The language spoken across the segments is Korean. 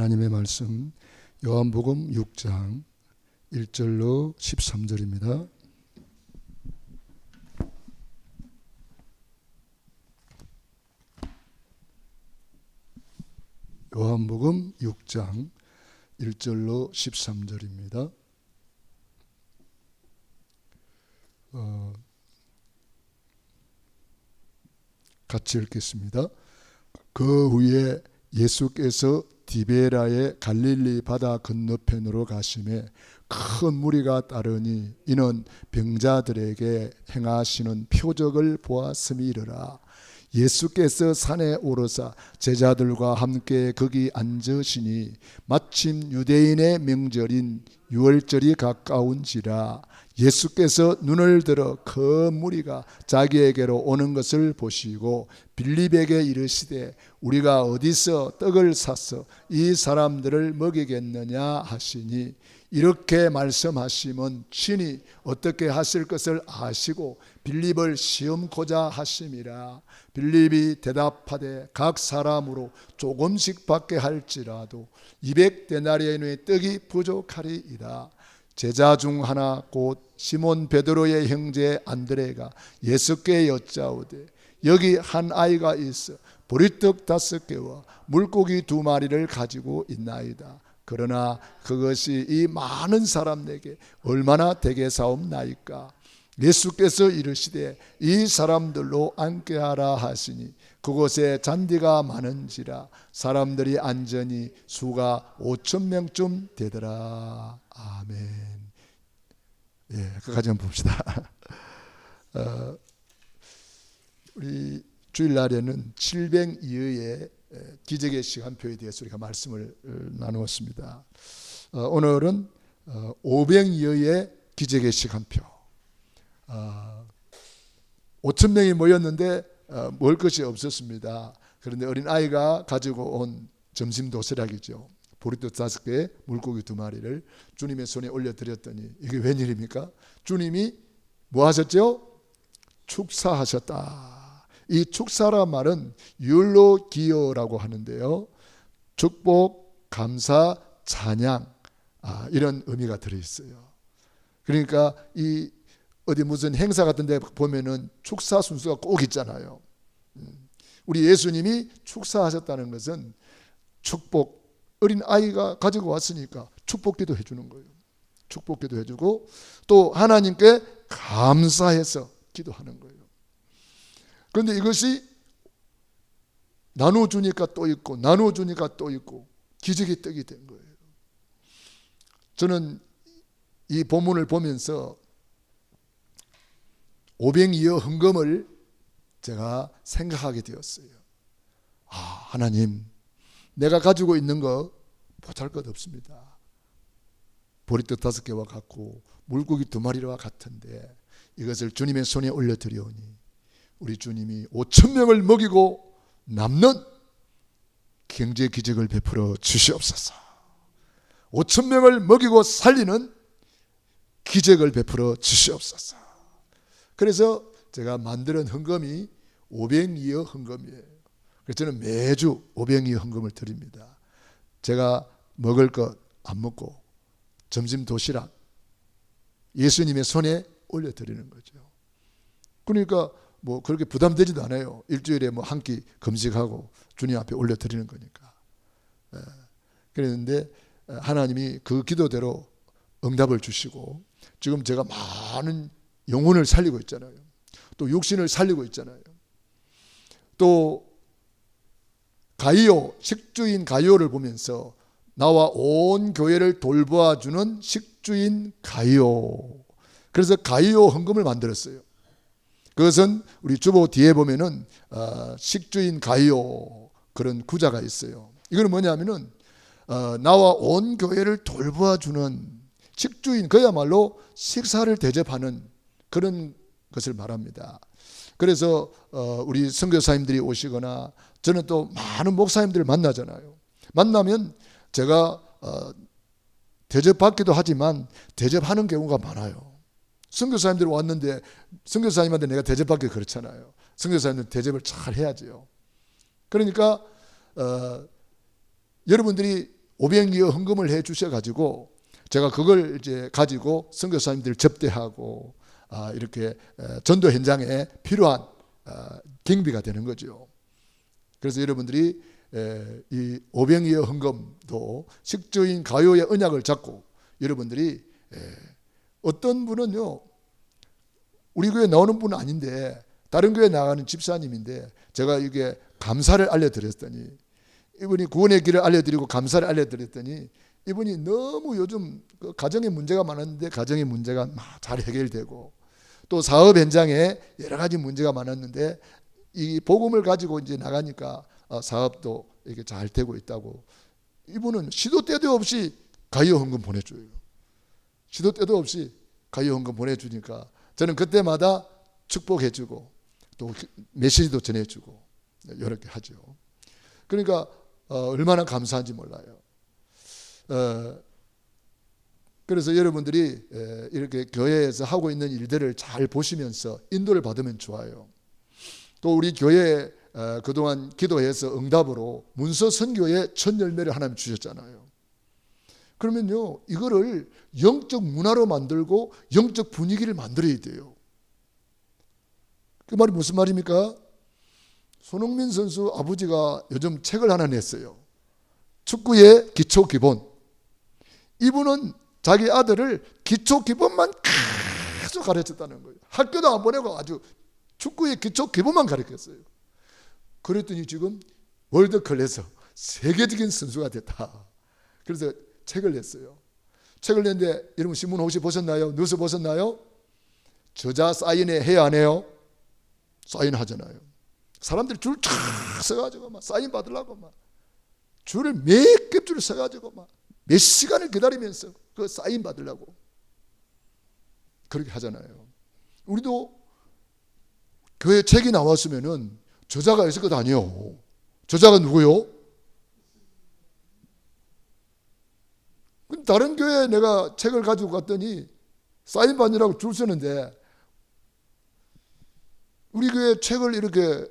하나님의 말씀 요한복음 6장 1절로 13절입니다. 요한복음 6장 1절로 13절입니다. 같이 읽겠습니다. 그 후에 예수께서 디베라의 갈릴리 바다 건너편으로 가시매 큰 무리가 따르니 이는 병자들에게 행하시는 표적을 보았음이니라. 예수께서 산에 오르사 제자들과 함께 거기 앉으시니 마침 유대인의 명절인 유월절이 가까운지라. 예수께서 눈을 들어 큰 무리가 자기에게로 오는 것을 보시고 빌립에게 이르시되 우리가 어디서 떡을 사서 이 사람들을 먹이겠느냐 하시니, 이렇게 말씀하시면 친히 어떻게 하실 것을 아시고 빌립을 시험코자 하심이라. 빌립이 대답하되 각 사람으로 조금씩 받게 할지라도 200데나리온의 떡이 부족하리이다. 제자 중 하나 곧 시몬 베드로의 형제 안드레가 예수께 여짜오되 여기 한 아이가 있어 보리떡 5개와 물고기 2마리를 가지고 있나이다. 그러나 그것이 이 많은 사람에게 얼마나 되겠사옵나이까. 예수께서 이르시되 이 사람들로 앉게 하라 하시니 그곳에 잔디가 많은지라 사람들이 앉으니 수가 5,000명쯤 되더라. 아멘. 그까지 한번 봅시다. 우리 주일날에는 700여의 기적의 시간표에 대해서 우리가 말씀을 나누었습니다. 오늘은 500여의 기적의 시간표. 5,000명이 모였는데 먹을 것이 없었습니다. 그런데 어린아이가 가지고 온 점심 도시락이죠. 보리떡 5개, 물고기 2마리를 주님의 손에 올려드렸더니 이게 웬일입니까? 주님이 뭐 하셨죠? 축사하셨다. 이 축사란 말은 율로기요라고 하는데요, 축복, 감사, 찬양, 이런 의미가 들어있어요. 그러니까 이 어디 무슨 행사 같은 데 보면은 축사 순서가 꼭 있잖아요. 우리 예수님이 축사하셨다는 것은 축복, 어린 아이가 가지고 왔으니까 축복기도 해주는 거예요. 축복기도 해주고 또 하나님께 감사해서 기도하는 거예요. 그런데 이것이 나눠주니까 또 있고 나눠주니까 또 있고 기적의 떡이 된 거예요. 저는 이 본문을 보면서 500여 헌금을 제가 생각하게 되었어요. 하나님, 내가 가지고 있는 거 보잘것 없습니다. 보리떡 5개와 같고 물고기 2마리와 같은데 이것을 주님의 손에 올려드리오니 우리 주님이 5,000명을 먹이고 남는 경제 기적을 베풀어 주시옵소서. 5,000명을 먹이고 살리는 기적을 베풀어 주시옵소서. 그래서 제가 만드는 헌금이 500여 헌금이에요. 그래서 저는 매주 500여 헌금을 드립니다. 제가 먹을 것 안 먹고 점심 도시락 예수님의 손에 올려드리는 거죠. 그러니까 뭐 그렇게 부담되지도 않아요. 일주일에 뭐 한 끼 금식하고 주님 앞에 올려드리는 거니까. 그랬는데 하나님이 그 기도대로 응답을 주시고 지금 제가 많은 영혼을 살리고 있잖아요. 또 육신을 살리고 있잖아요. 또 가이오, 식주인 가이오를 보면서 나와 온 교회를 돌보아주는 식주인 가이오. 그래서 가이오 헌금을 만들었어요. 그것은 우리 주보 뒤에 보면은 식주인 가이오 그런 구자가 있어요. 이거는 뭐냐면은 나와 온 교회를 돌보아주는 식주인, 그야말로 식사를 대접하는 그런 것을 말합니다. 그래서 우리 선교사님들이 오시거나 저는 또 많은 목사님들을 만나잖아요. 만나면 제가 대접받기도 하지만 대접하는 경우가 많아요. 선교사님들이 왔는데 선교사님한테 내가 대접받기 그렇잖아요. 선교사님들 대접을 잘 해야지요. 그러니까 여러분들이 500여 헌금을 해 주셔가지고 제가 그걸 이제 가지고 선교사님들 접대하고 이렇게 전도 현장에 필요한 경비가 되는 거죠. 그래서 여러분들이 이 500여 헌금도 식주인 가요의 언약을 잡고 여러분들이 어떤 분은요 우리 교회 나오는 분은 아닌데 다른 교회 나가는 집사님인데 제가 이게 감사를 알려드렸더니 이분이 구원의 길을 알려드리고 감사를 알려드렸더니 이분이 너무 요즘 가정에 문제가 많았는데 가정의 문제가 잘 해결되고 또 사업 현장에 여러 가지 문제가 많았는데 이 복음을 가지고 이제 나가니까 사업도 이렇게 잘 되고 있다고. 이분은 시도 때도 없이 가요 헌금 보내줘요. 시도 때도 없이 가요 헌금 보내주니까 저는 그때마다 축복해주고 또 메시지도 전해주고 이렇게 하죠. 그러니까 얼마나 감사한지 몰라요. 그래서 여러분들이 이렇게 교회에서 하고 있는 일들을 잘 보시면서 인도를 받으면 좋아요. 또 우리 교회 그동안 기도해서 응답으로 문서 선교의 첫 열매를 하나님 주셨잖아요. 그러면요 이거를 영적 문화로 만들고 영적 분위기를 만들어야 돼요. 그 말이 무슨 말입니까? 손흥민 선수 아버지가 요즘 책을 하나 냈어요. 축구의 기초 기본. 이분은 자기 아들을 기초 기본만 계속 가르쳤다는 거예요. 학교도 안 보내고 아주 축구의 기초 기본만 가르쳤어요. 그랬더니 지금 월드 클래스 세계적인 선수가 됐다. 그래서 책을 냈어요. 책을 냈는데 여러분 신문 혹시 보셨나요? 뉴스 보셨나요? 저자 사인회 해야 안 해요? 사인하잖아요. 사람들이 줄 쫙 서가지고 막 사인 받으려고 막 줄을 몇 겹 줄 서가지고 막 몇 시간을 기다리면서 그 사인 받으려고 그렇게 하잖아요. 우리도 교회 책이 나왔으면은 저자가 있을 것 아니에요. 저자가 누구요? 다른 교회에 내가 책을 가지고 갔더니 사인 받느라고 줄 서는데 우리 교회 책을 이렇게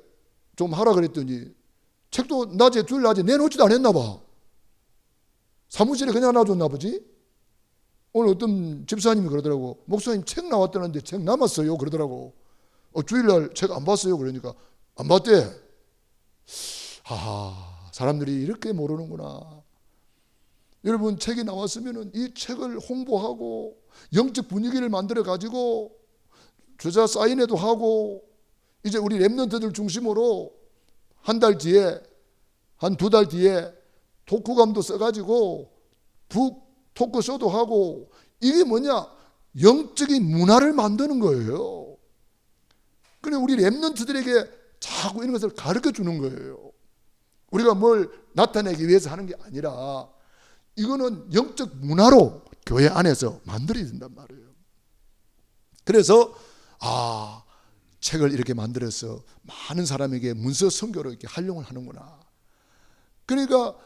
좀 하라 그랬더니 책도 낮에 줄 낮에 내놓지도 않았나 봐. 사무실에 그냥 놔줬나 보지. 오늘 어떤 집사님이 그러더라고. 목사님 책 나왔다는데 책 남았어요 그러더라고. 주일날 책 안 봤어요 그러니까 안 봤대. 사람들이 이렇게 모르는구나. 여러분 책이 나왔으면 이 책을 홍보하고 영적 분위기를 만들어 가지고 저자 사인회도 하고 이제 우리 랩런트들 중심으로 한 달 뒤에 한 2달 뒤에 토크감도 써가지고 북 토크쇼도 하고 이게 뭐냐 영적인 문화를 만드는 거예요. 그래 우리 랩런트들에게 자꾸 이런 것을 가르쳐 주는 거예요. 우리가 뭘 나타내기 위해서 하는 게 아니라 이거는 영적 문화로 교회 안에서 만들어야 된단 말이에요. 그래서 책을 이렇게 만들어서 많은 사람에게 문서 선교로 이렇게 활용을 하는구나. 그러니까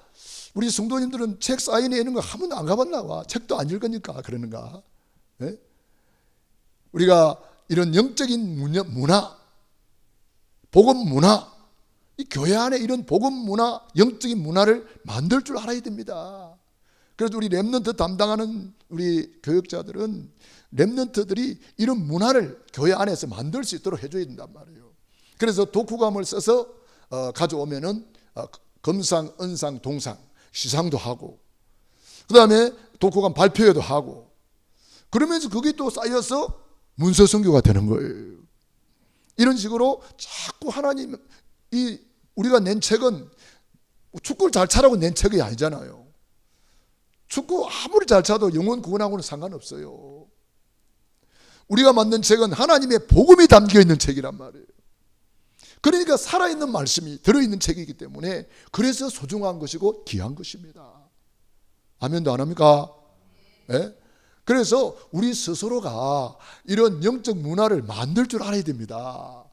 우리 성도님들은 책 사인회 이런 거 한 번도 안 가봤나 봐. 책도 안 읽으니까 그러는가. 네? 우리가 이런 영적인 문화, 복음 문화, 이 교회 안에 이런 복음 문화, 영적인 문화를 만들 줄 알아야 됩니다. 그래서 우리 랩런트 담당하는 우리 교육자들은 랩런트들이 이런 문화를 교회 안에서 만들 수 있도록 해줘야 된단 말이에요. 그래서 독후감을 써서 가져오면은 검상, 은상, 동상, 시상도 하고 그 다음에 독후감 발표회도 하고 그러면서 그게 또 쌓여서 문서 선교가 되는 거예요. 이런 식으로 자꾸 하나님 우리가 낸 책은 축구를 잘 차라고 낸 책이 아니잖아요. 축구 아무리 잘 차도 영혼 구원하고는 상관없어요. 우리가 만든 책은 하나님의 복음이 담겨 있는 책이란 말이에요. 그러니까 살아있는 말씀이 들어있는 책이기 때문에 그래서 소중한 것이고 귀한 것입니다. 아멘도 안 합니까? 네? 그래서 우리 스스로가 이런 영적 문화를 만들 줄 알아야 됩니다.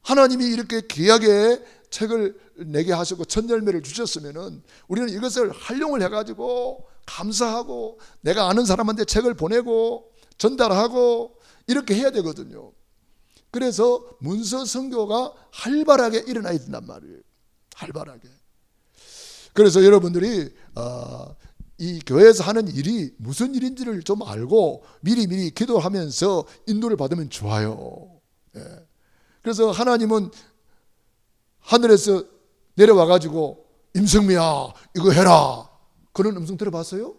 하나님이 이렇게 귀하게 책을 내게 하시고 첫 열매를 주셨으면은 우리는 이것을 활용을 해가지고 감사하고 내가 아는 사람한테 책을 보내고 전달하고 이렇게 해야 되거든요. 그래서 문서 선교가 활발하게 일어나야 된단 말이에요. 활발하게. 그래서 여러분들이 이 교회에서 하는 일이 무슨 일인지를 좀 알고 미리미리 기도하면서 인도를 받으면 좋아요. 예. 그래서 하나님은 하늘에서 내려와 가지고 임성미야 이거 해라 그런 음성 들어봤어요?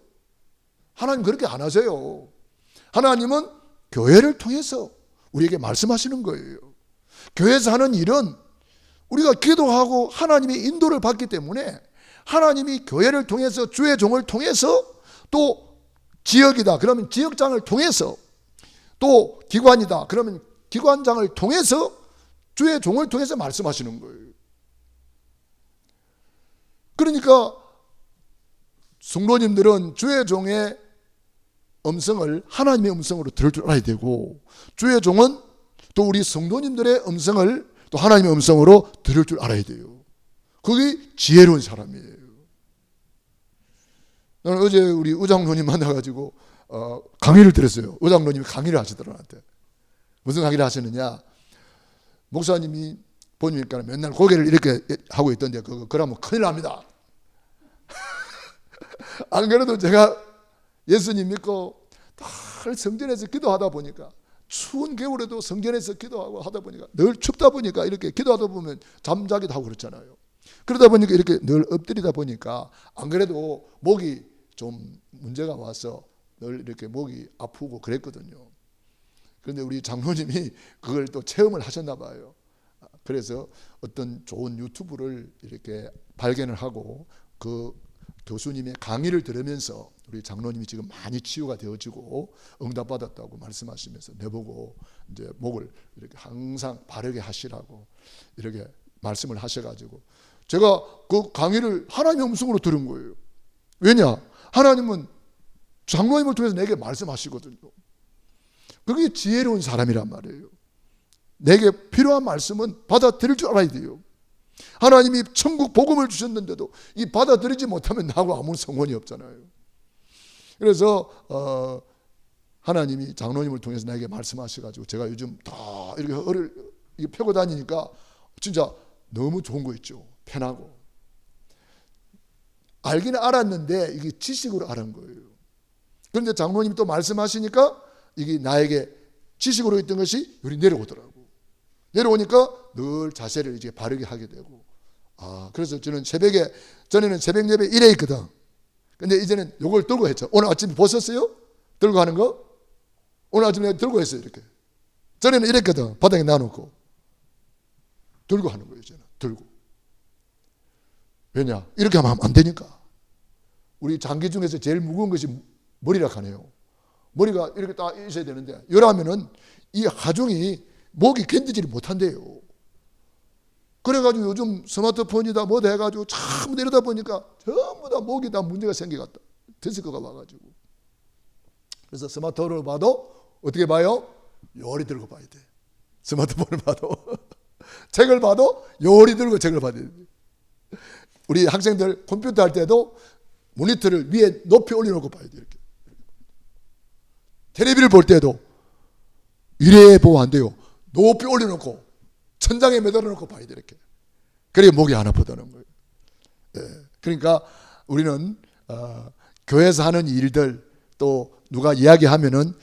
하나님 그렇게 안 하세요. 하나님은 교회를 통해서 우리에게 말씀하시는 거예요. 교회에서 하는 일은 우리가 기도하고 하나님의 인도를 받기 때문에 하나님이 교회를 통해서 주의 종을 통해서 또 지역이다 그러면 지역장을 통해서 또 기관이다 그러면 기관장을 통해서 주의 종을 통해서 말씀하시는 거예요. 그러니까 성도님들은 주의 종의 음성을 하나님의 음성으로 들을 줄 알아야 되고 주의 종은 또 우리 성도님들의 음성을 또 하나님의 음성으로 들을 줄 알아야 돼요. 그게 지혜로운 사람이에요. 나는 어제 우리 의장로님 만나가지고 강의를 들었어요. 의장로님이 강의를 하시더라고요. 나한테. 무슨 강의를 하시느냐. 목사님이 보니까 맨날 고개를 이렇게 하고 있던데 그러면 큰일 납니다. 안 그래도 제가 예수님 믿고 늘 성전에서 기도하다 보니까 추운 겨울에도 성전에서 기도하고 하다 보니까 늘 춥다 보니까 이렇게 기도하다 보면 잠자기도 하고 그렇잖아요. 그러다 보니까 이렇게 늘 엎드리다 보니까 안 그래도 목이 좀 문제가 와서 늘 이렇게 목이 아프고 그랬거든요. 그런데 우리 장로님이 그걸 또 체험을 하셨나 봐요. 그래서 어떤 좋은 유튜브를 이렇게 발견을 하고 그 교수님의 강의를 들으면서 우리 장로님이 지금 많이 치유가 되어지고 응답받았다고 말씀하시면서 내보고 이제 목을 이렇게 항상 바르게 하시라고 이렇게 말씀을 하셔가지고 제가 그 강의를 하나님의 음성으로 들은 거예요. 왜냐? 하나님은 장로님을 통해서 내게 말씀하시거든요. 그게 지혜로운 사람이란 말이에요. 내게 필요한 말씀은 받아들일 줄 알아야 돼요. 하나님이 천국 복음을 주셨는데도 이 받아들이지 못하면 나하고 아무 상관이 없잖아요. 그래서 하나님이 장로님을 통해서 나에게 말씀하셔가지고 제가 요즘 다 이렇게 허를 펴고 다니니까 진짜 너무 좋은 거 있죠. 편하고. 알기는 알았는데 이게 지식으로 알은 거예요. 그런데 장로님이 또 말씀하시니까 이게 나에게 지식으로 있던 것이 여기 내려오더라고. 내려오니까 늘 자세를 이제 바르게 하게 되고. 그래서 저는 전에는 새벽 예배 1회 있거든. 근데 이제는 요걸 들고 했죠. 오늘 아침에 보셨어요? 들고 하는 거? 오늘 아침에 내가 들고 했어요, 이렇게. 전에는 이랬거든. 바닥에 놔놓고. 들고 하는 거예요, 이제는. 들고. 왜냐? 이렇게 하면 안 되니까. 우리 장기 중에서 제일 무거운 것이 머리라 하네요. 머리가 이렇게 딱 있어야 되는데, 이러면은 이 하중이 목이 견디지를 못한대요. 그래가지고 요즘 스마트폰이다 뭐다 해가지고 참 이러다 보니까 전부 다 목이 다 문제가 생겨갔다. 디스크가 와가지고. 그래서 스마트폰을 봐도 어떻게 봐요? 요리 들고 봐야 돼. 스마트폰을 봐도. 책을 봐도 요리 들고 책을 봐야 돼. 우리 학생들 컴퓨터 할 때도 모니터를 위에 높이 올려놓고 봐야 돼. 이렇게. 텔레비를 볼 때도 이래 보면 안 돼요. 높이 올려놓고 천장에 매달아 놓고 봐야 돼. 이렇게. 그래야 목이 안 아프다는 거예요. 그러니까 우리는 교회에서 하는 일들 또 누가 이야기하면은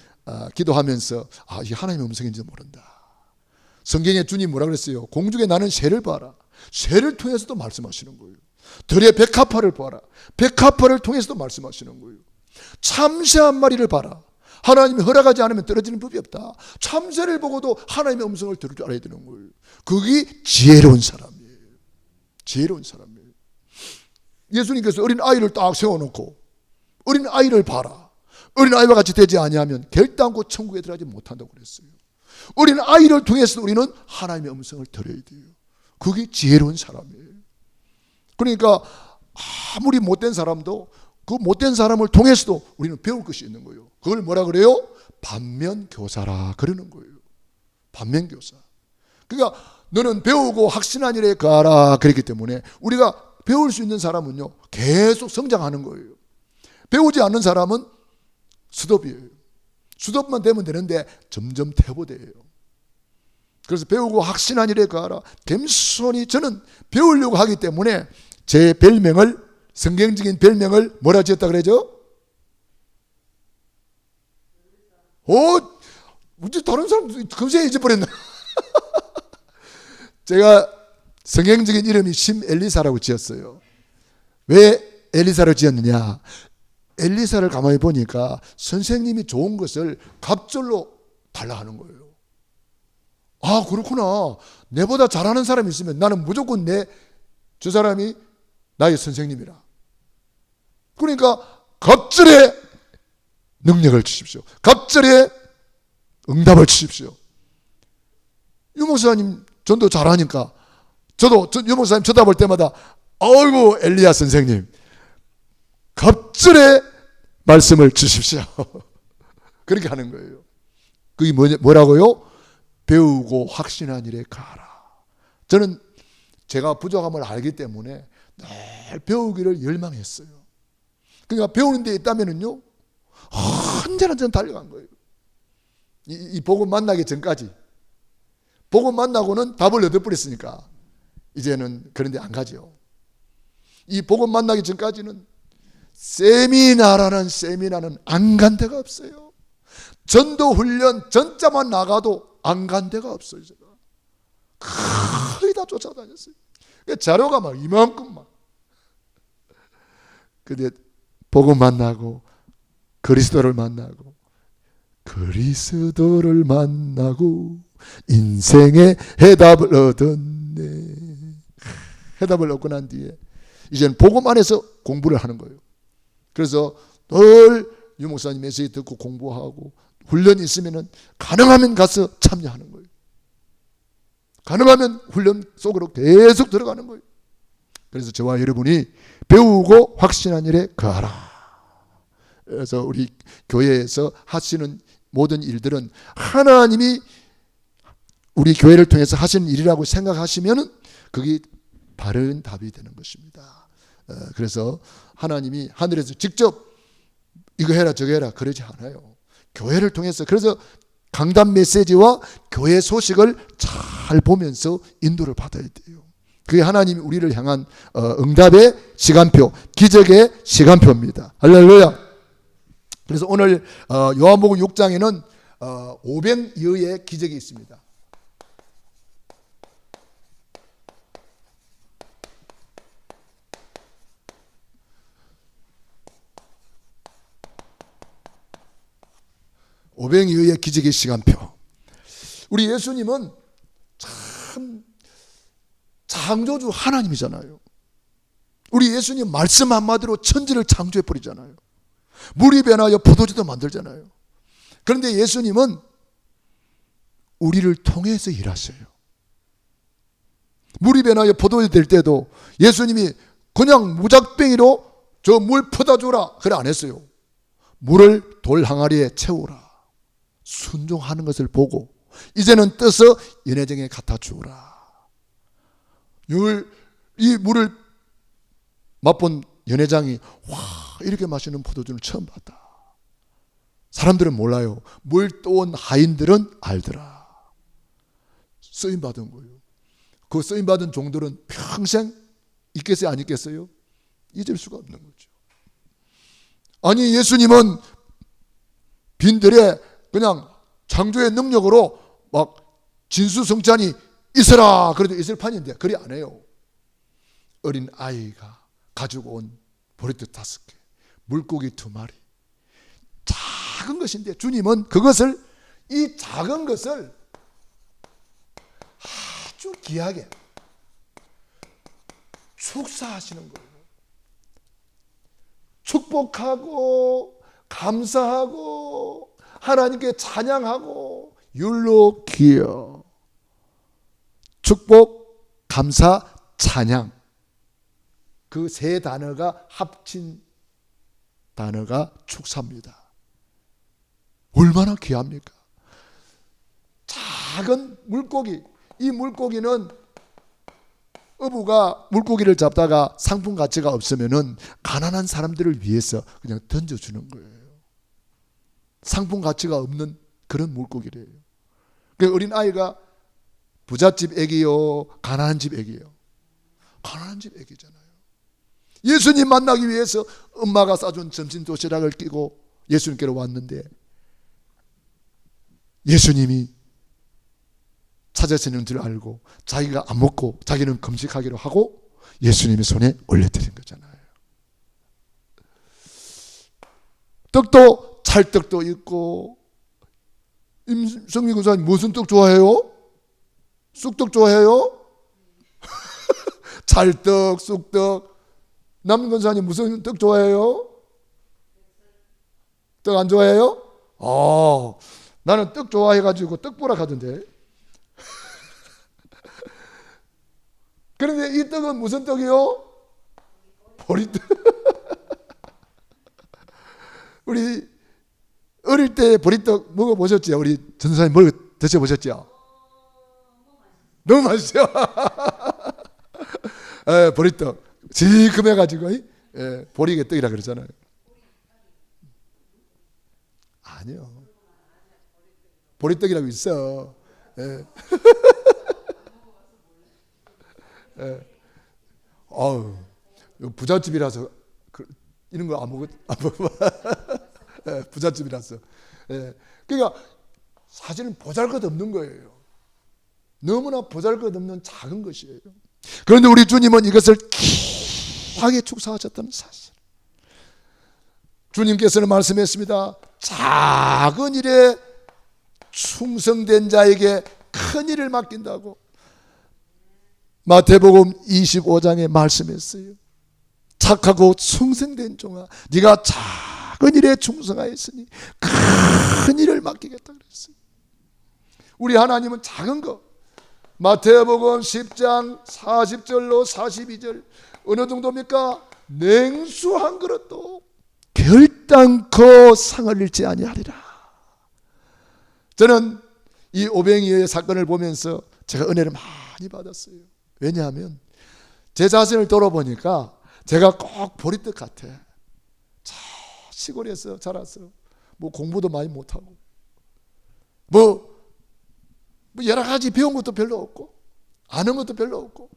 기도하면서 이게 하나님의 음성인지 모른다. 성경에 주님 뭐라 그랬어요? 공중에 나는 새를 봐라. 새를 통해서도 말씀하시는 거예요. 들의 백합화를 봐라. 백합화를 통해서도 말씀하시는 거예요. 참새 한 마리를 봐라. 하나님이 허락하지 않으면 떨어지는 법이 없다. 참새를 보고도 하나님의 음성을 들을 줄 알아야 되는 거예요. 그게 지혜로운 사람이에요. 지혜로운 사람이에요. 예수님께서 어린 아이를 딱 세워놓고 어린 아이를 봐라. 어린 아이와 같이 되지 아니하면 결단코 천국에 들어가지 못한다고 그랬어요. 어린 아이를 통해서 우리는 하나님의 음성을 들어야 돼요. 그게 지혜로운 사람이에요. 그러니까 아무리 못된 사람도 그 못된 사람을 통해서도 우리는 배울 것이 있는 거예요. 그걸 뭐라 그래요? 반면교사라 그러는 거예요. 반면교사. 그러니까 너는 배우고 확신한 일에 가라 그랬기 때문에 우리가 배울 수 있는 사람은요 계속 성장하는 거예요. 배우지 않는 사람은 스톱이에요. 스톱만 되면 되는데 점점 퇴보돼요. 그래서 배우고 확신한 일에 가라. 겸손히 저는 배우려고 하기 때문에 제 별명을 성경적인 별명을 뭐라 지었다 그러죠? 우리 다른 사람 금세 잊어버렸나? 제가 성경적인 이름이 심엘리사라고 지었어요. 왜 엘리사를 지었느냐? 엘리사를 가만히 보니까 선생님이 좋은 것을 갑절로 달라 하는 거예요. 아, 그렇구나. 내보다 잘하는 사람이 있으면 나는 무조건 저 사람이 나의 선생님이라. 그러니까 갑절에 능력을 주십시오. 갑절에 응답을 주십시오. 유 목사님 전도 잘하니까 저도 유 목사님 쳐다볼 때마다 아이고 엘리야 선생님 갑절에 말씀을 주십시오. 그렇게 하는 거예요. 그게 뭐라고요? 배우고 확신한 일에 가라. 저는 제가 부족함을 알기 때문에 늘 배우기를 열망했어요. 그러니까 배우는 데 있다면은요 언제나 저는 달려간 거예요. 이 복음 만나기 전까지. 복음 만나고는 답을 얻어버렸으니까 이제는 그런 데 안 가죠. 이 복음 만나기 전까지는 세미나라는 세미나는 안 간 데가 없어요. 전도 훈련 전자만 나가도 안 간 데가 없어요. 제가 거의 다 쫓아다녔어요. 자료가 막 이만큼만. 근데 복음 만나고 그리스도를 만나고 인생의 해답을 얻었네. 해답을 얻고 난 뒤에 이제는 복음 안에서 공부를 하는 거예요. 그래서 늘 유 목사님 메시지 듣고 공부하고 훈련이 있으면은 가능하면 가서 참여하는 거예요. 가능하면 훈련 속으로 계속 들어가는 거예요. 그래서 저와 여러분이 배우고 확신한 일에 거하라. 그래서 우리 교회에서 하시는 모든 일들은 하나님이 우리 교회를 통해서 하시는 일이라고 생각하시면 그게 바른 답이 되는 것입니다. 그래서 하나님이 하늘에서 직접 이거 해라 저거 해라 그러지 않아요. 교회를 통해서. 그래서 강단 메시지와 교회 소식을 잘 보면서 인도를 받아야 돼요. 그게 하나님이 우리를 향한 응답의 시간표, 기적의 시간표입니다. 할렐루야. 그래서 오늘 요한복음 6장에는 500여의 기적이 있습니다. 오병이의 기적의 시간표. 우리 예수님은 참 창조주 하나님이잖아요. 우리 예수님 말씀 한마디로 천지를 창조해버리잖아요. 물이 변하여 포도주도 만들잖아요. 그런데 예수님은 우리를 통해서 일하셔요. 물이 변하여 포도주 될 때도 예수님이 그냥 무작정으로 저 물 퍼다 줘라 그래 안 했어요. 물을 돌 항아리에 채우라. 순종하는 것을 보고 이제는 떠서 연회장에 갖다 주라. 이 물을 맛본 연회장이 와 이렇게 맛있는 포도주를 처음 봤다. 사람들은 몰라요. 물 떠온 하인들은 알더라. 쓰임받은 거예요. 그 쓰임받은 종들은 평생 있겠어요 안 있겠어요? 잊을 수가 없는 거죠. 아니 예수님은 빈들에 그냥 창조의 능력으로 막 진수성찬이 있어라 그래도 있을 판인데 그리 안 해요. 어린 아이가 가지고 온 보리떡 5개, 물고기 2마리, 작은 것인데 주님은 그것을 이 작은 것을 아주 귀하게 축사하시는 거예요. 축복하고 감사하고 하나님께 찬양하고 율로기여. 축복, 감사, 찬양. 그 세 단어가 합친 단어가 축사입니다. 얼마나 귀합니까? 작은 물고기. 이 물고기는 어부가 물고기를 잡다가 상품 가치가 없으면은 가난한 사람들을 위해서 그냥 던져주는 거예요. 상품 가치가 없는 그런 물고기래요. 그 어린 아이가 부잣집 애기요, 가난한 집 애기요. 가난한 집 애기잖아요. 예수님 만나기 위해서 엄마가 싸준 점심 도시락을 끼고 예수님께로 왔는데 예수님이 찾아지는 줄 알고 자기가 안 먹고 자기는 금식하기로 하고 예수님의 손에 올려드린 거잖아요. 떡도 찰떡도 있고, 임성민 군사님 무슨 떡 좋아해요? 쑥떡 좋아해요? 찰떡, 쑥떡. 남 군사님 무슨 떡 좋아해요? 떡 안 좋아해요? 나는 떡 좋아해가지고 떡 보러 가던데. 그런데 이 떡은 무슨 떡이요? 보리떡. 우리 어릴 때 보리떡 먹어보셨죠? 우리 전도사님 드셔보셨죠? 너무 맛있죠? 보리떡 지금해가지고 보리게 떡이라 그러잖아요. 아니요, 보리떡이라고 있어. 부잣집이라서 이런 거 안 먹어. 부잣집이라서. 그러니까 사실은 보잘것없는 거예요. 너무나 보잘것없는 작은 것이에요. 그런데 우리 주님은 이것을 귀하게 축사하셨다는 사실. 주님께서는 말씀했습니다. 작은 일에 충성된 자에게 큰 일을 맡긴다고 마태복음 25장에 말씀했어요. 착하고 충성된 종아, 네가 작은 일에 충성하였으니 큰 일을 맡기겠다 그랬어요. 우리 하나님은 작은 거, 마태복음 10장 40절로 42절 어느 정도입니까? 냉수 한 그릇도 결단코 상을 잃지 아니하리라. 저는 이 오병이어의 사건을 보면서 제가 은혜를 많이 받았어요. 왜냐하면 제 자신을 돌아보니까 제가 꼭 보리떡 같아. 저 시골에서 자라서 뭐 공부도 많이 못하고 뭐 여러 가지 배운 것도 별로 없고 아는 것도 별로 없고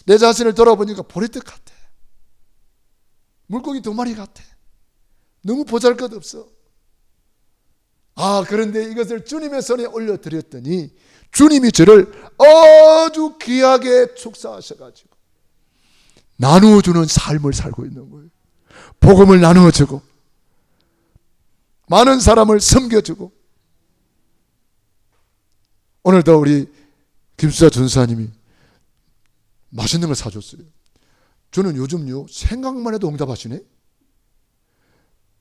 내 자신을 돌아보니까 보리떡 같아. 물고기 2마리 같아. 너무 보잘것없어. 그런데 이것을 주님의 손에 올려드렸더니 주님이 저를 아주 귀하게 축사하셔가지고 나누어주는 삶을 살고 있는 거예요. 복음을 나누어주고 많은 사람을 섬겨주고. 오늘도 우리 김수자 전사님이 맛있는 걸 사줬어요. 저는 요즘요 생각만 해도 응답하시네.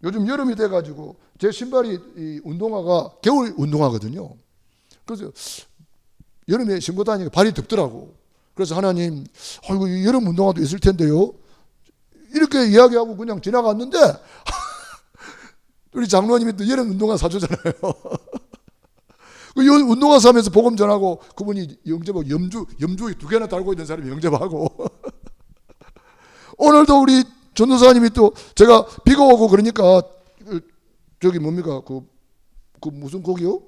요즘 여름이 돼가지고 제 신발이 이 운동화가 겨울 운동화거든요. 그래서 여름에 신고 다니니까 발이 덥더라고. 그래서 하나님, 아이고 여름 운동화도 있을 텐데요. 이렇게 이야기하고 그냥 지나갔는데 우리 장로님이 또 여름 운동화 사주잖아요. 운동화 사면서 복음 전하고 그분이 영접하고 염주 2개나 달고 있는 사람이 영접하고 오늘도 우리 전도사님이 또 제가 비가 오고 그러니까 저기 뭡니까 그 무슨 고기요?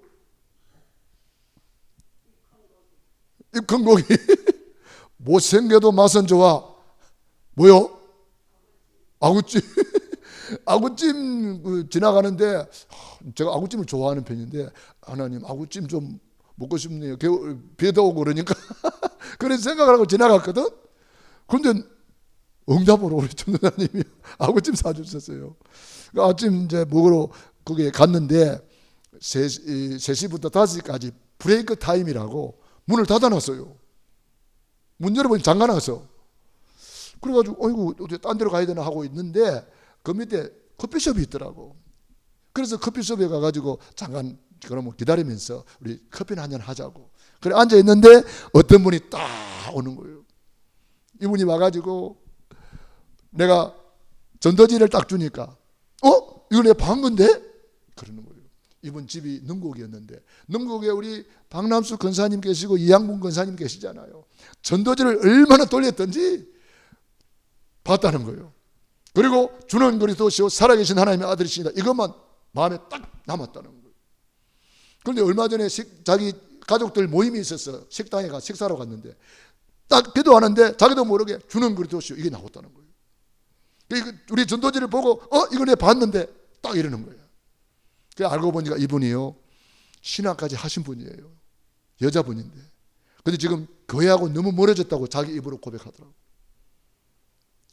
입큰 고기. 못생겨도 맛은 좋아. 뭐요? 아구찜. 아구찜 지나가는데 제가 아구찜을 좋아하는 편인데 하나님 아구찜 좀 먹고 싶네요. 겨울 비도 오고 그러니까 그래서 생각을 하고 지나갔거든. 그런데 응답으로 우리 전도사님이 아구찜 사주셨어요. 아침 이제 먹으러 거기에 갔는데 3시부터 5시까지 브레이크 타임이라고 문을 닫아놨어요. 문 열어보니 잠가놨어. 그래가지고 어이구 딴 데로 가야 되나 하고 있는데 그 밑에 커피숍이 있더라고. 그래서 커피숍에 가가지고 잠깐 그러면 기다리면서 우리 커피나 한잔 하자고. 그래 앉아 있는데 어떤 분이 딱 오는 거예요. 이분이 와가지고 내가 전도지를 딱 주니까 이거 내 방 건데? 그러는 거예요. 이분 집이 능곡이었는데 능곡에 우리 박남수 권사님 계시고 이양분 권사님 계시잖아요. 전도지를 얼마나 돌렸던지 봤다는 거예요. 그리고 주는 그리스도시요 살아계신 하나님의 아들이시다. 이것만 마음에 딱 남았다는 거예요. 그런데 얼마 전에 자기 가족들 모임이 있어서 식당에 식사하러 갔는데 딱 기도하는데 자기도 모르게 주는 그리스도시요 이게 나왔다는 거예요. 우리 전도지를 보고 이거 내가 봤는데 딱 이러는 거예요. 알고 보니까 이분이요 신학까지 하신 분이에요. 여자분인데. 근데 지금 교회하고 너무 멀어졌다고 자기 입으로 고백하더라고요.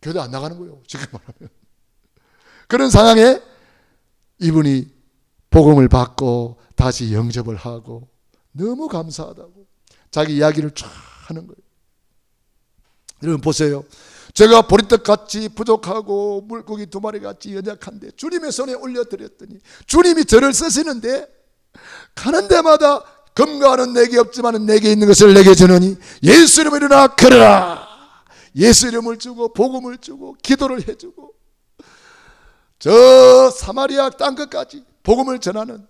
교회도 안 나가는 거예요. 지금 말하면. 그런 상황에 이분이 복음을 받고 다시 영접을 하고 너무 감사하다고 자기 이야기를 쫙 하는 거예요. 여러분 보세요. 제가 보리떡같이 부족하고 물고기 2마리 같이 연약한데 주님의 손에 올려드렸더니 주님이 저를 쓰시는데 가는 데마다 금과는 내게 없지만 내게 있는 것을 내게 주느니 예수 이름으로 일어나 걸어라. 예수 이름을 주고 복음을 주고 기도를 해주고 저 사마리아 땅끝까지 복음을 전하는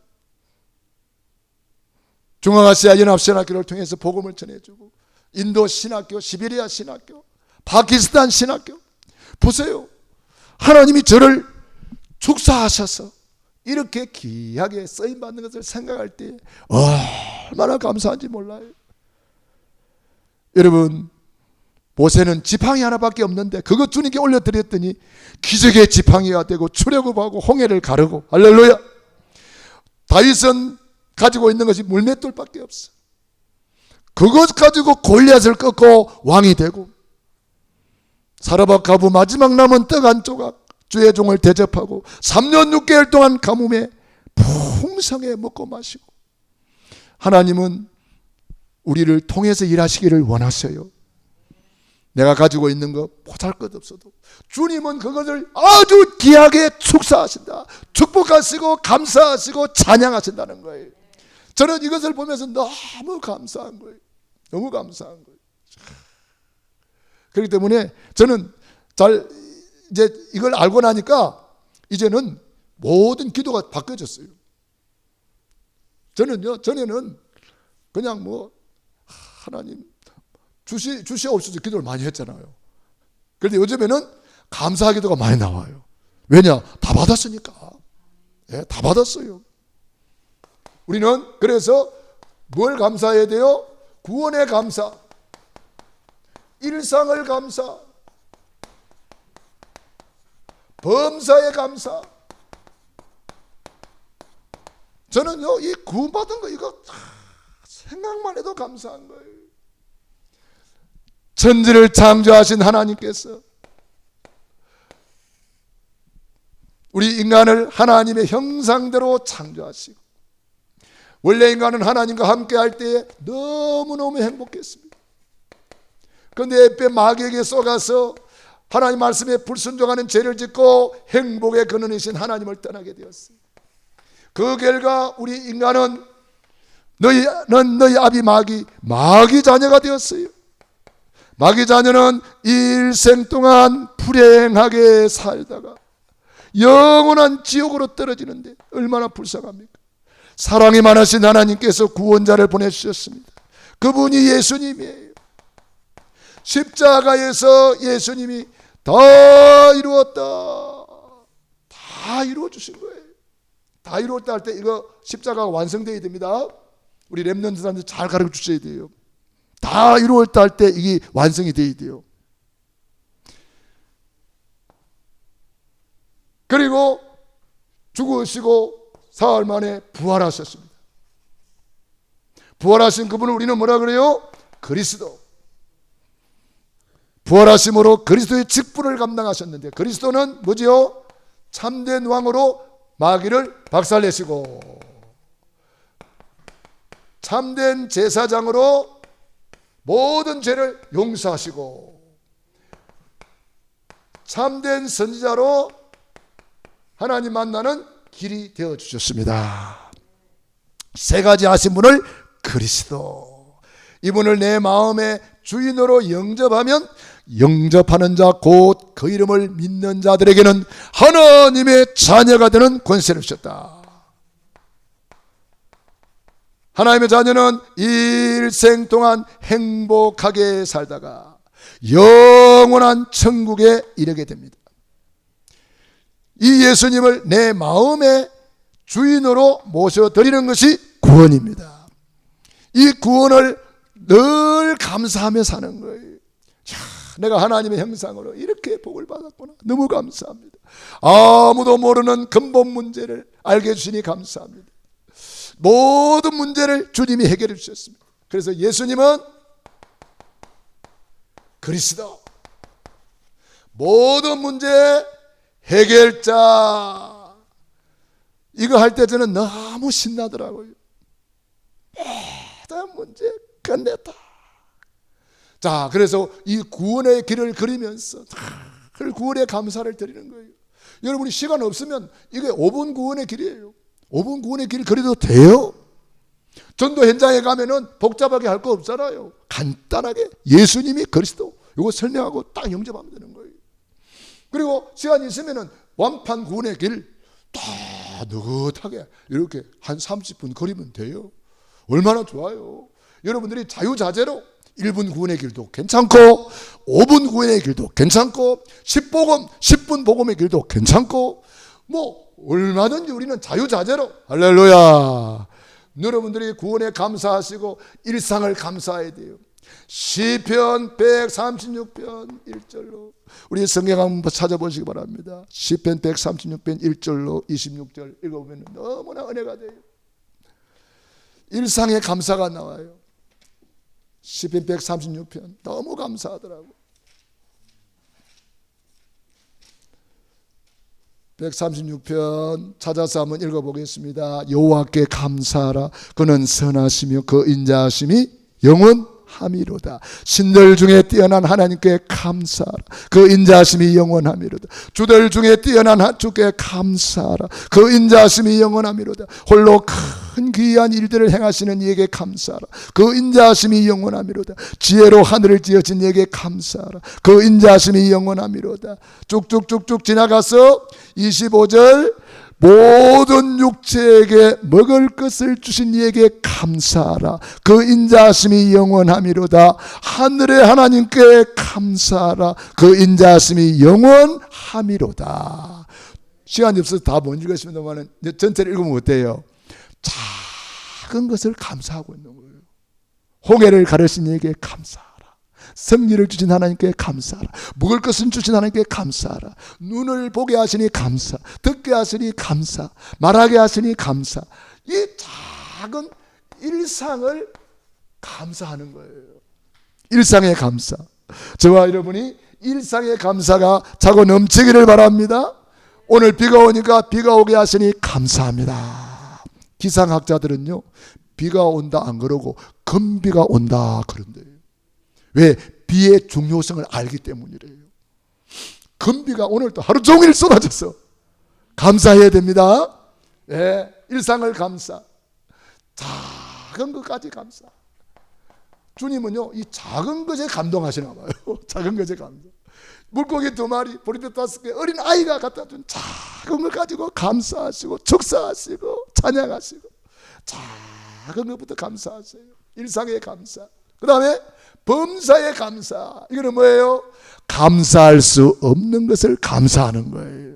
중앙아시아 연합신학교를 통해서 복음을 전해주고 인도 신학교, 시베리아 신학교, 파키스탄 신학교. 보세요. 하나님이 저를 축사하셔서 이렇게 귀하게 쓰임받는 것을 생각할 때 얼마나 감사한지 몰라요. 여러분 모세는 지팡이 하나밖에 없는데 그거 주님께 올려드렸더니 기적의 지팡이가 되고 출애굽하고 홍해를 가르고 할렐루야. 다윗은 가지고 있는 것이 물맷돌밖에 없어. 그것 가지고 골리앗을 꺾고 왕이 되고 사르밧 가부 마지막 남은 떡 한 조각 주의 종을 대접하고 3년 6개월 동안 가뭄에 풍성해 먹고 마시고. 하나님은 우리를 통해서 일하시기를 원하셔요. 내가 가지고 있는 거 보잘것없어도 주님은 그것을 아주 귀하게 축사하신다. 축복하시고 감사하시고 찬양하신다는 거예요. 저는 이것을 보면서 너무 감사한 거예요. 너무 감사한 거예요. 그렇기 때문에 저는 이제 이걸 알고 나니까 이제는 모든 기도가 바뀌어졌어요. 저는요, 전에는 그냥 하나님 주시옵소서 기도를 많이 했잖아요. 그런데 요즘에는 감사 기도가 많이 나와요. 왜냐? 다 받았으니까. 네, 다 받았어요. 우리는 그래서 뭘 감사해야 돼요? 구원의 감사, 일상을 감사, 범사의 감사. 저는요, 이 구원받은 거 이거 생각만 해도 감사한 거예요. 천지를 창조하신 하나님께서 우리 인간을 하나님의 형상대로 창조하시고 원래 인간은 하나님과 함께 할 때에 너무너무 행복했습니다. 그런데 햇볕 마귀에게 쏘가서 하나님 말씀에 불순종하는 죄를 짓고 행복의 근원이신 하나님을 떠나게 되었어요. 그 결과 우리 인간은 너희 아비 마귀 자녀가 되었어요. 마귀 자녀는 일생 동안 불행하게 살다가 영원한 지옥으로 떨어지는데 얼마나 불쌍합니까? 사랑이 많으신 하나님께서 구원자를 보내주셨습니다. 그분이 예수님이에요. 십자가에서 예수님이 다 이루었다, 다 이루어 주신 거예요. 다 이루었다 할 때 이거 십자가가 완성되어야 됩니다. 우리 렘넌트 사람들 잘 가르쳐 주셔야 돼요. 다 이루었다 할 때 이게 완성이 되어야 돼요. 그리고 죽으시고 사흘 만에 부활하셨습니다. 부활하신 그분을 우리는 뭐라 그래요? 그리스도. 부활하심으로 그리스도의 직분을 감당하셨는데 그리스도는 뭐지요? 참된 왕으로 마귀를 박살내시고 참된 제사장으로 모든 죄를 용서하시고 참된 선지자로 하나님 만나는 길이 되어주셨습니다. 세 가지 하신 분을 그리스도, 이분을 내 마음의 주인으로 영접하면 영접하는 자 곧 그 이름을 믿는 자들에게는 하나님의 자녀가 되는 권세를 주셨다. 하나님의 자녀는 일생 동안 행복하게 살다가 영원한 천국에 이르게 됩니다. 이 예수님을 내 마음의 주인으로 모셔드리는 것이 구원입니다. 이 구원을 늘 감사하며 사는 거예요. 내가 하나님의 형상으로 이렇게 복을 받았구나. 너무 감사합니다. 아무도 모르는 근본 문제를 알게 해주시니 감사합니다. 모든 문제를 주님이 해결해 주셨습니다. 그래서 예수님은 그리스도, 모든 문제 해결자. 이거 할 때 저는 너무 신나더라고요. 모든 문제 끝냈다. 자, 그래서 이 구원의 길을 그리면서 그 구원의 감사를 드리는 거예요. 여러분이 시간 없으면 이게 5분 구원의 길이에요. 5분 구원의 길 그려도 돼요. 전도 현장에 가면은 복잡하게 할 거 없잖아요. 간단하게 예수님이 그리스도 이거 설명하고 딱 영접하면 되는 거예요. 그리고 시간이 있으면은 완판 구원의 길 딱 느긋하게 이렇게 한 30분 그리면 돼요. 얼마나 좋아요. 여러분들이 자유자재로 1분 구원의 길도 괜찮고 5분 구원의 길도 괜찮고 10분 복음의 길도 괜찮고 뭐 얼마든지 우리는 자유자재로 할렐루야. 여러분들이 구원에 감사하시고 일상을 감사해야 돼요. 시편 136편 1절로 우리 성경 한번 찾아보시기 바랍니다. 시편 136편 1절로 26절 읽어보면 너무나 은혜가 돼요. 일상의 감사가 나와요. 시편 136편 너무 감사하더라고. 136편 찾아서 한번 읽어보겠습니다. 여호와께 감사하라. 그는 선하시며 그 인자하심이 영원함이로다. 신들 중에 뛰어난 하나님께 감사하라. 그 인자하심이 영원함이로다. 주들 중에 뛰어난 주께 감사하라. 그 인자하심이 영원함이로다. 홀로 큰 귀한 일들을 행하시는 이에게 감사하라. 그 인자하심이 영원함이로다. 지혜로 하늘을 지으신 이에게 감사하라. 그 인자하심이 영원함이로다. 쭉쭉쭉쭉 지나가서 25절 모든 육체에게 먹을 것을 주신 이에게 감사하라. 그 인자하심이 영원함이로다. 하늘의 하나님께 감사하라. 그 인자하심이 영원함이로다. 시간이 없어서 다 못 읽었습니다만 전체를 읽으면 어때요? 작은 것을 감사하고 있는 거예요. 홍해를 가르신 이에게 감사하라. 승리를 주신 하나님께 감사하라. 먹을 것은 주신 하나님께 감사하라. 눈을 보게 하시니 감사, 듣게 하시니 감사, 말하게 하시니 감사. 이 작은 일상을 감사하는 거예요. 일상의 감사. 저와 여러분이 일상의 감사가 차고 넘치기를 바랍니다. 오늘 비가 오니까 비가 오게 하시니 감사합니다. 기상학자들은요, 비가 온다 안 그러고 금비가 온다 그런대요. 왜? 비의 중요성을 알기 때문이래요. 금비가 오늘도 하루 종일 쏟아졌어. 감사해야 됩니다. 예, 일상을 감사. 작은 것까지 감사. 주님은요, 이 작은 것에 감동하시나 봐요. 작은 것에 감동. 물고기 2마리, 보리떡 5개, 어린 아이가 갖다 준 작은 걸 가지고 감사하시고 축사하시고 찬양하시고 작은 것부터 감사하세요. 일상의 감사. 그 다음에 범사의 감사. 이거는 뭐예요? 감사할 수 없는 것을 감사하는 거예요.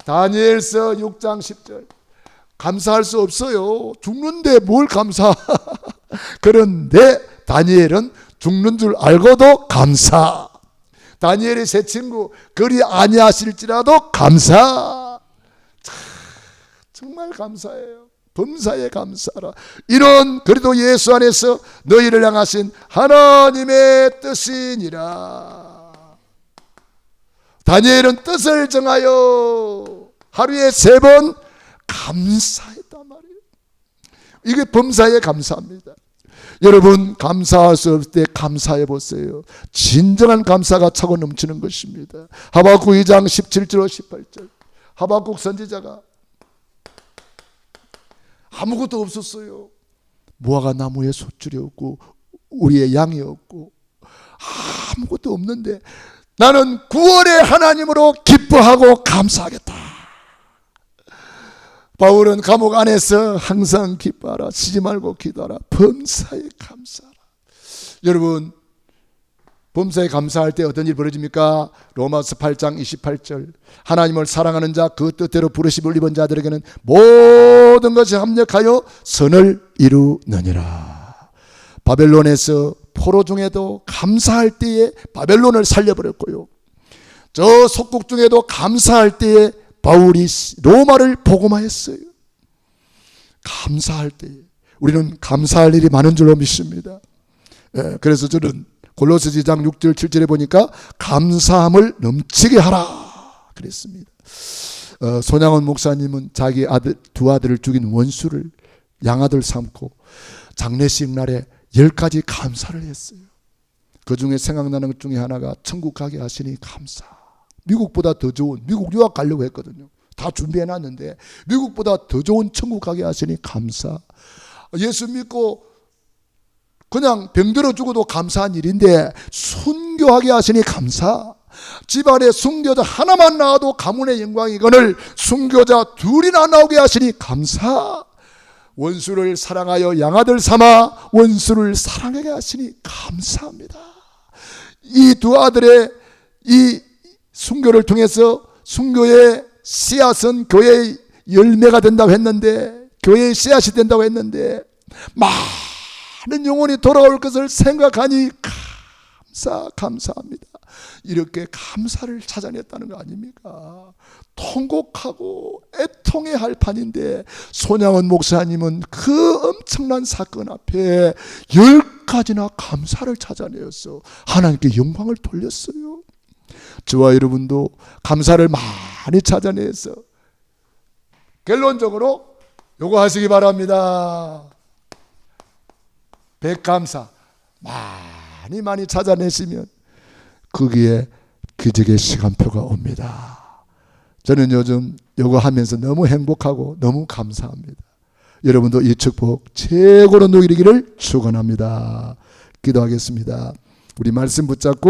다니엘서 6장 10절. 감사할 수 없어요. 죽는데 뭘 감사. 그런데 다니엘은 죽는 줄 알고도 감사. 다니엘의 세 친구 그리 아니하실지라도 감사. 정말 감사해요. 범사에 감사하라. 이런 그래도 예수 안에서 너희를 향하신 하나님의 뜻이니라. 다니엘은 뜻을 정하여 하루에 3번 감사했단 말이에요. 이게 범사에 감사합니다. 여러분 감사할 수 없을 때 감사해 보세요. 진정한 감사가 차고 넘치는 것입니다. 하박국 2장 17절 18절. 하박국 선지자가 아무것도 없었어요. 무화과 나무에 솥줄이 없고 우리의 양이 없고 아무것도 없는데 나는 구원의 하나님으로 기뻐하고 감사하겠다. 바울은 감옥 안에서 항상 기뻐하라. 쉬지 말고 기도하라. 범사에 감사하라. 여러분 범사에 감사할 때 어떤 일이 벌어집니까? 로마서 8장 28절. 하나님을 사랑하는 자 그 뜻대로 부르심을 입은 자들에게는 모든 것이 합력하여 선을 이루느니라. 바벨론에서 포로 중에도 감사할 때에 바벨론을 살려버렸고요. 저 속국 중에도 감사할 때에 바울이 로마를 복음화했어요. 감사할 때에 우리는 감사할 일이 많은 줄로 믿습니다. 그래서 저는 골로새 2장 6절 7절에 보니까 감사함을 넘치게 하라 그랬습니다. 손양원 목사님은 자기 두 아들을 죽인 원수를 양아들 삼고 장례식 날에 10가지 감사를 했어요. 그 중에 생각나는 것 중에 하나가 천국 가게 하시니 감사. 미국보다 더 좋은, 미국 유학 가려고 했거든요. 다 준비해놨는데 미국보다 더 좋은 천국 가게 하시니 감사. 예수 믿고 그냥 병들어 죽어도 감사한 일인데 순교하게 하시니 감사. 집안에 순교자 하나만 나와도 가문의 영광이거늘 순교자 둘이나 나오게 하시니 감사. 원수를 사랑하여 양아들 삼아 원수를 사랑하게 하시니 감사합니다. 이 두 아들의 이 순교를 통해서 순교의 씨앗은 교회의 열매가 된다고 했는데, 교회의 씨앗이 된다고 했는데 많은 영혼이 돌아올 것을 생각하니 감사합니다. 이렇게 감사를 찾아냈다는 거 아닙니까? 통곡하고 애통해 할 판인데 손양원 목사님은 그 엄청난 사건 앞에 10가지나 감사를 찾아내어서 하나님께 영광을 돌렸어요. 저와 여러분도 감사를 많이 찾아내서 결론적으로 요거 하시기 바랍니다. 백감사 많이 찾아내시면 거기에 기적의 시간표가 옵니다. 저는 요즘 요거 하면서 너무 행복하고 너무 감사합니다. 여러분도 이 축복 최고로 누리기를 축원합니다. 기도하겠습니다. 우리 말씀 붙잡고